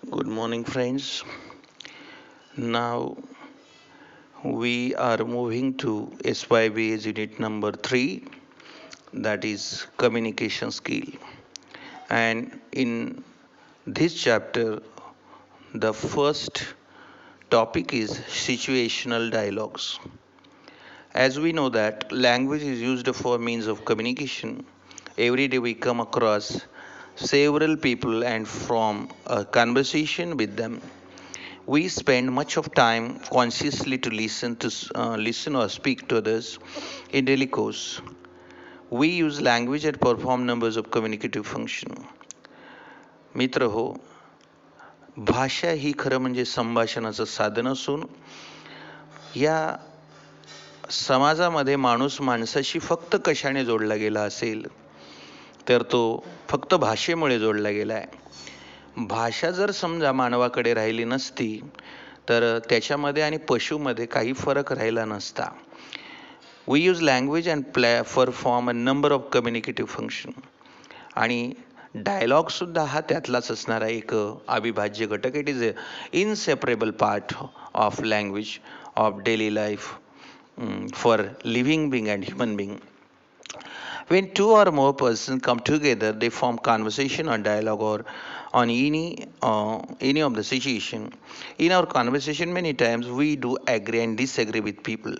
Good morning, friends. Now we are moving to SYB's unit number 3, that is communication skill. And in this chapter, the first topic is situational dialogues. As we know that language is used for means of communication, every day we come across several people and from a conversation with them we spend much of time consciously to listen or speak to others in daily course. We use language and perform numbers of communicative function. मित्र हो, भाषा ही खरं म्हणजे संभाषणाचं साधन असून या समाजामध्ये माणूस माणसाशी फक्त कशाने जोडला गेला असेल तर तो फक्त भाषेमुळे जोडला गेला आहे. भाषा जर समजा मानवाकडे राहिली नसती तर त्याच्यामध्ये आणि पशुमध्ये काही फरक राहिला नसता. We use language and perform a number of communicative function. आणि डायलॉग सुद्धा हा त्यातलाच असणारा एक अविभाज्य घटक. It is a inseparable part of language of daily life for living being and human being. When two or more persons come together, they form conversation or dialogue or on any of the situation. In our conversation, many times we do agree and disagree with people,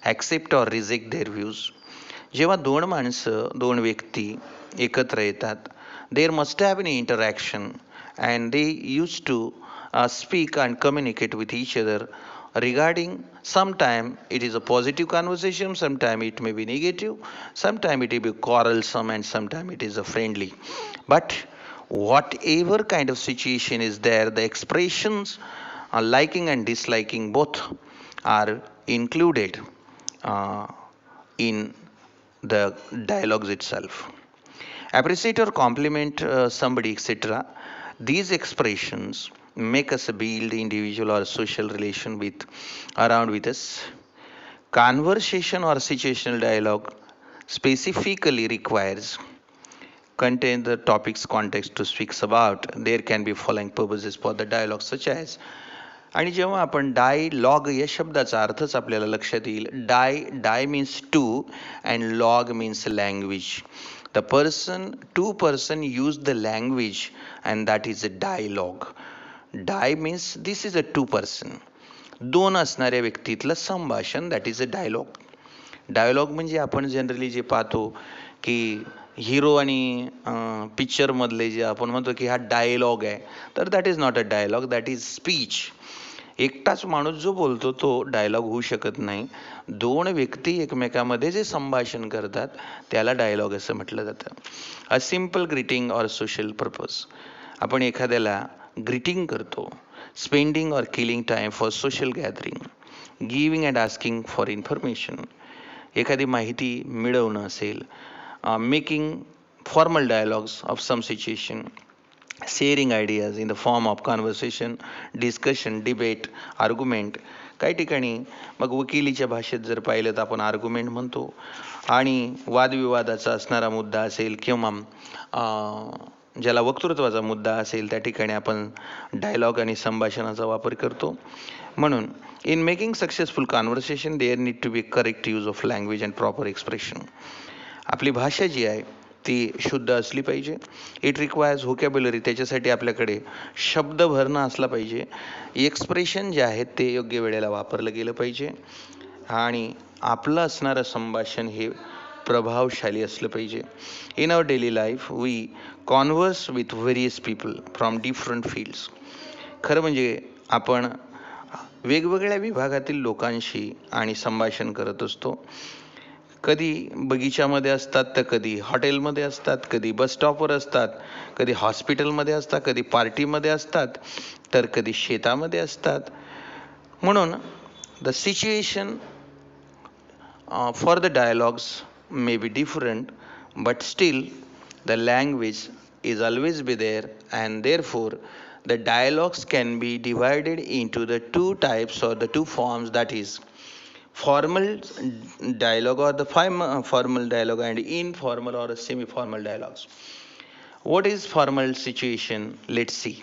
accept or reject their views. जेव्हा दोन माणसं, दोन व्यक्ती एकत्र येतात, there must have an interaction and they used to speak and communicate with each other regarding sometime it is a positive conversation, sometime it may be negative, sometime it may be quarrelsome and sometime it is a friendly. But whatever kind of situation is there, the expressions liking and disliking both are included uh, in the dialogues itself. Appreciate or compliment somebody, etc. These expressions make us build individual or social relation with around with us. Conversation or situational dialogue specifically requires contain the topic's context to speaks about. There can be following purposes for the dialogue such as. आणि जेव्हा आपण dialogue या शब्दाचा अर्थच आपल्याला लक्षात येईल. Dia means two and log means language. The person to person use the language and that is a dialogue. Dia means this is a two person. दोन असणाऱ्या व्यक्तीतलं संभाषण that is a dialogue. Dialogue म्हणजे आपण generally जे पाहतो की hero आणि पिक्चरमधले जे आपण म्हणतो की हा डायलॉग आहे, तर that is not a dialogue, that is speech. एकटाच माणूस जो बोलतो तो डायलॉग होऊ शकत नाही. दोन व्यक्ती एकमेकामध्ये जे संभाषण करतात त्याला डायलॉग असं म्हटलं जातं. A simple greeting or social purpose. आपण एखाद्याला ग्रीटिंग करतो. Spending or killing time for social gathering. Giving and asking for information. एखादी माहिती मिळवणं असेल. Making formal dialogues of some situation. Sharing ideas in the form of conversation, discussion, debate, argument. काही ठिकाणी मग वकिलीच्या भाषेत जर पाहिलं तर आपण आर्ग्युमेंट म्हणतो. आणि वादविवादाचा असणारा मुद्दा असेल किंवा ज्याला वक्तृत्वाचा मुद्दा असेल त्या ठिकाणी आपण डायलॉग आणि संभाषणाचा वापर करतो. म्हणून in making successful conversation there need to be correct use of language and proper expression. आपली भाषा जी आहे ती शुद्ध असली पाहिजे. It requires vocabulary. त्याच्यासाठी आपल्याकडे शब्द भरणं असला पाहिजे. एक्सप्रेशन जे आहेत ते योग्य वेळेला वापरलं गेलं पाहिजे. आणि आपलं असणारं संभाषण हे प्रभावशाली असलं पाहिजे. In our daily life we converse with various people from different fields. खरं म्हणजे आपण वेगवेगळ्या विभागातील लोकांशी आणि संभाषण करत असतो. कधी बगीच्यामध्ये असतात, तर कधी हॉटेलमध्ये असतात, कधी बस स्टॉपवर असतात, कधी हॉस्पिटलमध्ये असतात, कधी पार्टीमध्ये असतात, तर कधी शेतामध्ये असतात. म्हणून the situation for the dialogues may be different, but still the language is always be there, and therefore the dialogues can be divided into the two types or the two forms, that is formal dialogue or the formal dialogue and informal or semi-formal dialogues. What is formal situation? Let's see.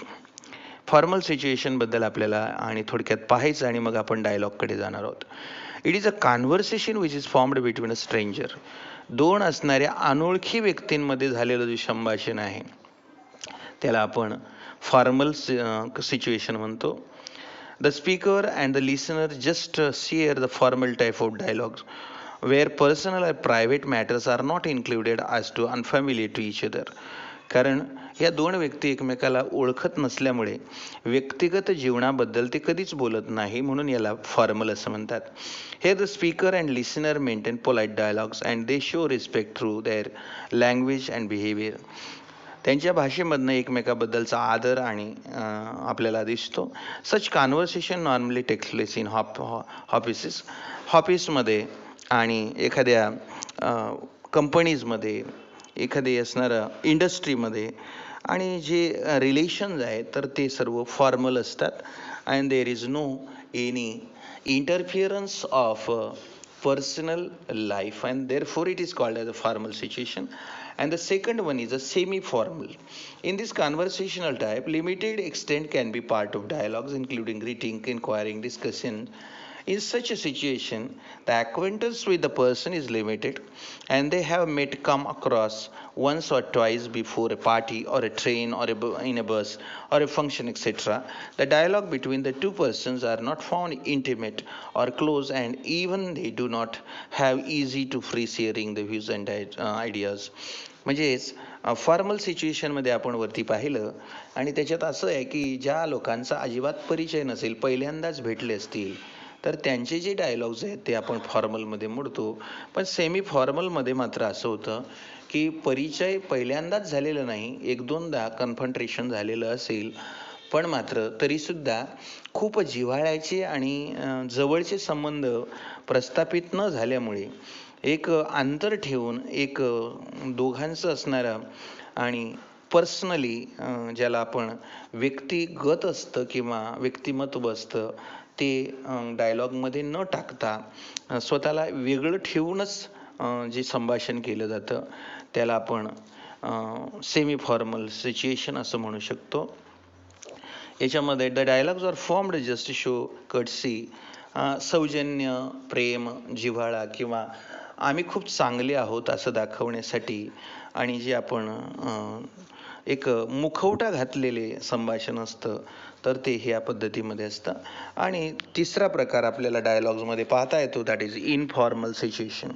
Formal सिच्युएशनबद्दल आपल्याला आणि थोडक्यात पाहायचं आणि मग आपण डायलॉगकडे जाणार आहोत. It is a conversation which is formed between a stranger. दोन असणाऱ्या अनोळखी व्यक्तींमध्ये झालेलं जे संभाषण आहे त्याला आपण फॉर्मल सिच्युएशन म्हणतो. The speaker and the listener just share the formal type of dialogues where personal or private matters are not included as to unfamiliar to each other. कारण या दोन व्यक्ती एकमेकाला ओळखत नसल्यामुळे व्यक्तिगत जीवनाबद्दल ते कधीच बोलत नाही, म्हणून याला फॉर्मल असं म्हणतात. हे the speaker and listener maintain polite dialogues and they show respect through their language and behaviour. त्यांच्या भाषेमधनं एकमेकाबद्दलचा आदर आणि आपल्याला दिसतो. Such conversation normally takes place in ऑफिसमध्ये आणि एखाद्या कंपनीजमध्ये, एखादी असणारं इंडस्ट्रीमध्ये, आणि जे रिलेशन्स आहेत तर ते सर्व फॉर्मल असतात. And there is no any interference of personal life, and therefore it is called as a formal situation. And the second one is a semi-formal. In this conversational type, limited extent can be part of dialogues, including greeting, inquiring, discussion. In such a situation, the acquaintance with the person is limited and they have met come across once or twice before a party or a train or in a bus or a function, etc. The dialogue between the two persons are not found intimate or close, and even they do not have easy to free sharing the views and ideas. म्हणजेच formal सिच्युएशनमध्ये आपण वरती पाहिलं आणि त्याच्यात असं आहे की ज्या लोकांचा अजिबात परिचय नसेल, पहिल्यांदाच भेटले असतील, तर त्यांचे जे डायलॉग्स आहेत ते आपण फॉर्मलमध्ये मोडतो. पण सेमी फॉर्मलमध्ये मात्र असं होतं की परिचय पहिल्यांदाच झालेलं नाही, एक दोनदा कन्फ्रंटेशन झालेलं असेल, पण मात्र तरीसुद्धा खूप जिव्हाळ्याचे आणि जवळचे संबंध प्रस्थापित न झाल्यामुळे एक अंतर ठेवून एक दोघांचं असणारं आणि पर्सनली ज्याला आपण व्यक्तिगत असतं किंवा व्यक्तिमत्व असतं ते डायलॉगमध्ये न टाकता स्वतःला वेगळं ठेवूनच जे संभाषण केलं जातं त्याला आपण सेमी फॉर्मल सिच्युएशन असं म्हणू शकतो. याच्यामध्ये the dialogues are formed just show courtesy, सौजन्य, प्रेम, जिव्हाळा किंवा आम्ही खूप चांगले आहोत असं दाखवण्यासाठी, आणि जे आपण एक मुखवटा घातलेले संभाषण असतं तर ते ह्या पद्धतीमध्ये असतं. आणि तिसरा प्रकार आपल्याला डायलॉग्समध्ये पाहता येतो, that is informal situation.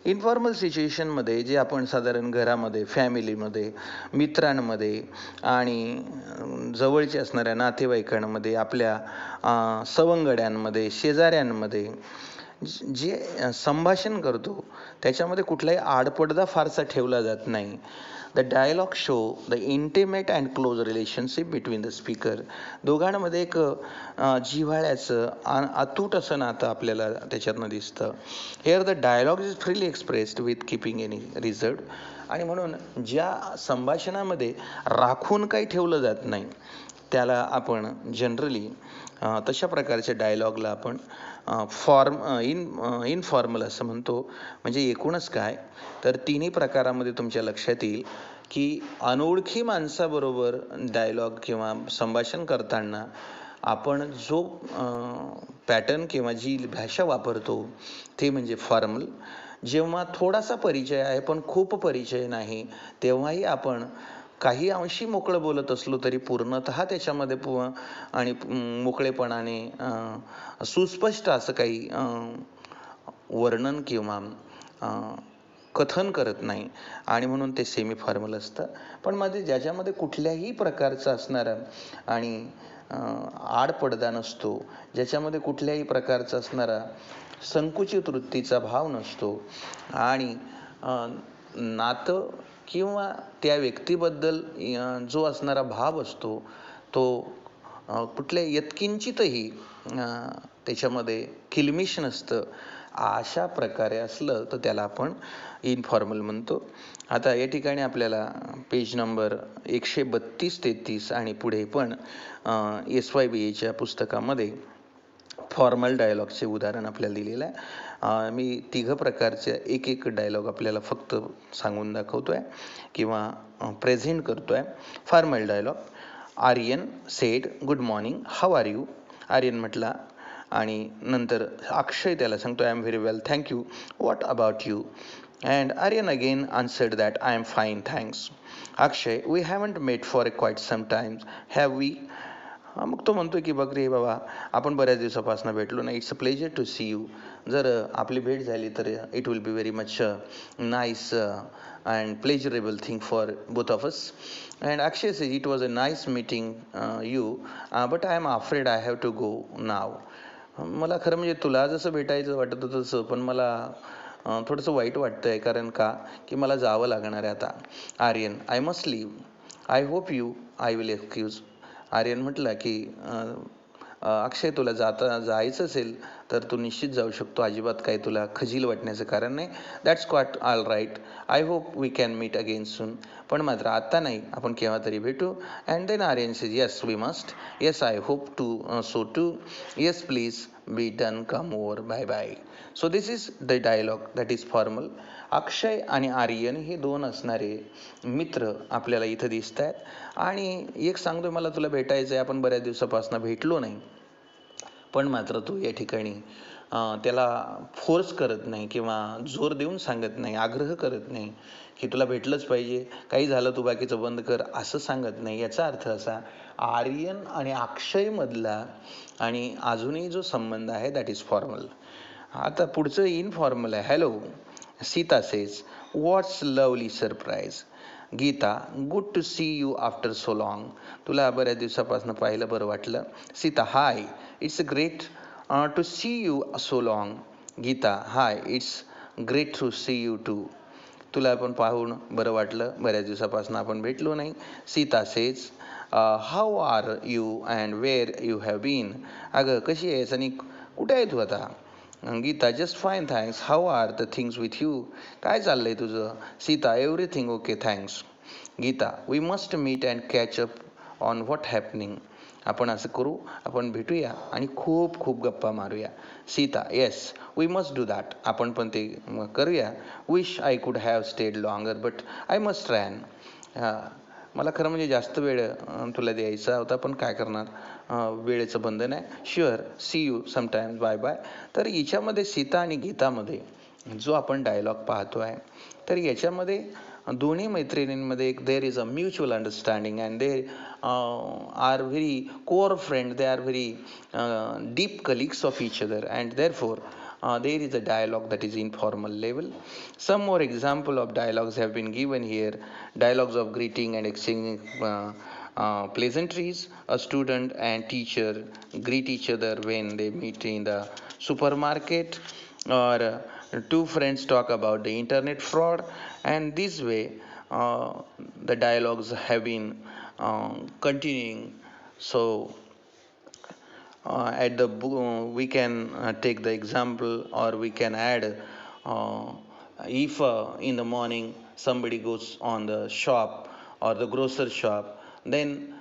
Informal सिच्युएशनमध्ये जे आपण साधारण घरामध्ये, फॅमिलीमध्ये, मित्रांमध्ये आणि जवळचे असणाऱ्या नातेवाईकांमध्ये, आपल्या सवंगड्यांमध्ये, शेजाऱ्यांमध्ये जे संभाषण करतो त्याच्यामध्ये कुठलाही आडपडदा फारसा ठेवला जात नाही. The dialogue show the intimate and close relationship between the speaker. दोघांमध्ये एक जिव्हाळ्याचं अतूट असं नातं आपल्याला त्याच्यातनं दिसतं. Here the dialogue is freely expressed with keeping any reserve. आणि म्हणून ज्या संभाषणामध्ये राखून काही ठेवलं जात नाही त्याला आपण जनरली तशा प्रकारच्या डायलॉगला आपण इनफॉर्मल असं म्हणतो. म्हणजे एकूणच काय तर तिन्ही प्रकारामध्ये तुमच्या लक्षात येईल की अनोळखी माणसाबरोबर डायलॉग किंवा संभाषण करताना आपण जो पॅटर्न किंवा जी भाषा वापरतो ते म्हणजे फॉर्मल. जेव्हा थोडासा परिचय आहे पण खूप परिचय नाही तेव्हाही आपण काही अंशी मोकळं बोलत असलो तरी पूर्णतः त्याच्यामध्ये आणि मोकळेपणाने सुस्पष्ट असं काही वर्णन किंवा कथन करत नाही, आणि म्हणून ते सेमी फॉर्मल असतं. पण मध्ये ज्याच्यामध्ये कुठल्याही प्रकारचं असणारं आणि आडपडदा नसतो, ज्याच्यामध्ये कुठल्याही प्रकारचा असणारा संकुचित वृत्तीचा भाव नसतो आणि नातं किंवा त्या व्यक्तीबद्दल जो असणारा भाव असतो तो कुठल्या यत्किंचितही त्याच्यामध्ये किलमिश नसतं, अशा प्रकारे असलं तर त्याला आपण इनफॉर्मल म्हणतो. आता या ठिकाणी आपल्याला पेज नंबर 132-33 आणि पुढे पण SYBAच्या पुस्तकामध्ये फॉर्मल डायलॉगचे उदाहरण आपल्याला दिलेलं आहे. मी तिघं प्रकारचे एक डायलॉग आपल्याला फक्त सांगून दाखवतोय किंवा प्रेझेंट करतोय. Formal dialogue. Aryan said good morning how are you. Aryan म्हटला आणि नंतर अक्षय त्याला सांगतो I am very well thank you. What about you. And Aryan again answered that I am fine thanks. Akshay we haven't met for quite some times have we. मग तो म्हणतो की बघ रे बाबा आपण बऱ्याच दिवसापासून भेटलो नाही. It's a pleasure to see you. जर आपली भेट झाली तर it will be very much nice and pleasurable thing for both of us. And Akshay says it was a nice meeting you but I am afraid I have to go now. मला खरं म्हणजे तुला जसं भेटायचं वाटत होतं तसं, पण मला थोडंसं वाईट वाटतंय. कारण का की मला जावं लागणार आहे आता. Aryan I must leave. I hope you I will excuse. Aryan म्हटला की अक्षय तुला जायचं असेल तर तू निश्चित जाऊ शकतो. अजिबात काही तुला खजील वाटण्याचं कारण नाही. That's quite all right. I hope we can meet again soon. पण मात्र आता नाही, आपण केव्हा तरी भेटू. And then Aryan says yes we must. Yes I hope to so too. Yes please be done come over bye bye. So this is the dialogue that is formal. Akshay आणि आर्यन हे दोन असणारे मित्र आपल्याला इथं दिसत आहेत. आणि एक सांगतोय मला तुला भेटायचं आहे, आपण बऱ्याच दिवसापासून भेटलो नाही. पण मात्र तो या ठिकाणी त्याला फोर्स करत नाही किंवा जोर देऊन सांगत नाही, आग्रह करत नाही की तुला भेटलंच पाहिजे, काही झालं तू बाकीचं बंद कर, असं सांगत नाही. याचा अर्थ असा आर्यन आणि अक्षयमधला आणि अजूनही जो संबंध आहे दॅट इज फॉर्मल. आता पुढचं इनफॉर्मल आहे. Hello. Sita says what's lovely surprise. Gita good to see you after so long. तुला बऱ्याच दिवसापासून पाहिलं बरं वाटलं. Sita hi it's great to see you so long. Gita hi it's great to see you too. तुला पण पाहून बरं वाटलं, बऱ्याच दिवसापासून आपण भेटलो नाही. Sita says how are you and where you have been. अगं कशी आहेस आणि कुठे आहे तू आता. Gita just fine thanks. How are the things with you. काय चाललंय तुझं. Sita everything okay thanks. Gita we must meet and catch up on what happening. आपण असं करू, आपण भेटूया आणि खूप खूप गप्पा मारूया. Sita yes we must do that. आपण पण ते करूया. Wish I could have stayed longer but I must ran. मला खरं म्हणजे जास्त वेळ तुला द्यायचा होता, पण काय करणार, वेळेचं बंधन आहे. Sure see you sometimes bye bye. तर याच्यामध्ये सीता आणि गीतामध्ये जो आपण डायलॉग पाहतो आहे, तर याच्यामध्ये दोन्ही मैत्रिणींमध्ये एक there is a mutual understanding and they are very core friend. They are very deep colleagues of each other, and therefore there is a dialogue that is informal level. Some more example of dialogues have been given here. Dialogues of greeting and exchanging pleasantries. A student and teacher greet each other when they meet in the supermarket, or two friends talk about the internet fraud. And this way the dialogues have been continuing. So at the we can take the example, or we can add uh, if in the morning somebody goes on the shop or the grocer shop, then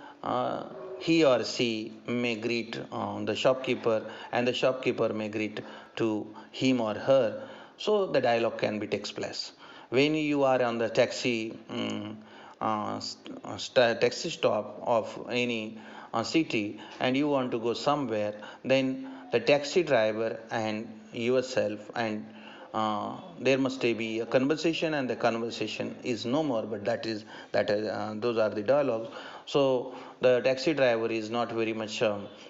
he or she may greet the shopkeeper, and the shopkeeper may greet to him or her. So the dialogue can be takes place. When you are on the taxi taxi stop of any city and you want to go somewhere, then the taxi driver and yourself, and there must be a conversation, and the conversation is no more, but those are the dialogues. So the taxi driver is not very much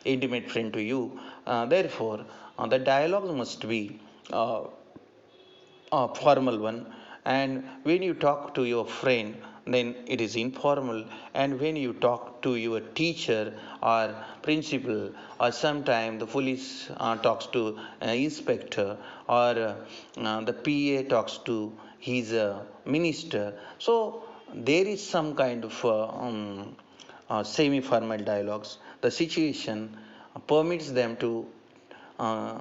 intimate friend to you. Therefore the dialogue must be uh, a formal one. And when you talk to your friend, then it is informal. And when you talk to your teacher or principal, or sometime the police talks to inspector, or the PA talks to his minister, so there is some kind of semi-formal dialogues. The situation permits them to uh,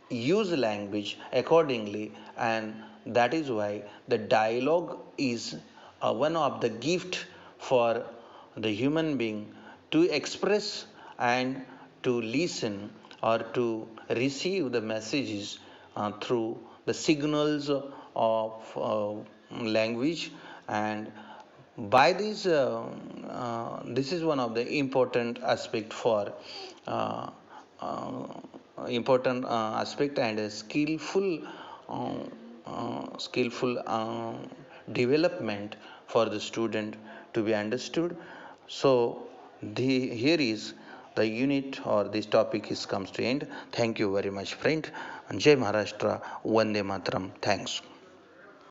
use language accordingly, and that is why the dialogue is one of the gift for the human being to express and to listen, or to receive the messages through the signals of language. And by this is one of the important aspect for uh, uh, important aspect and a skillful development for the student to be understood. So here is the unit or this topic is comes to end. Thank you very much, friend. Jai Maharashtra, Vande Mataram. Thanks.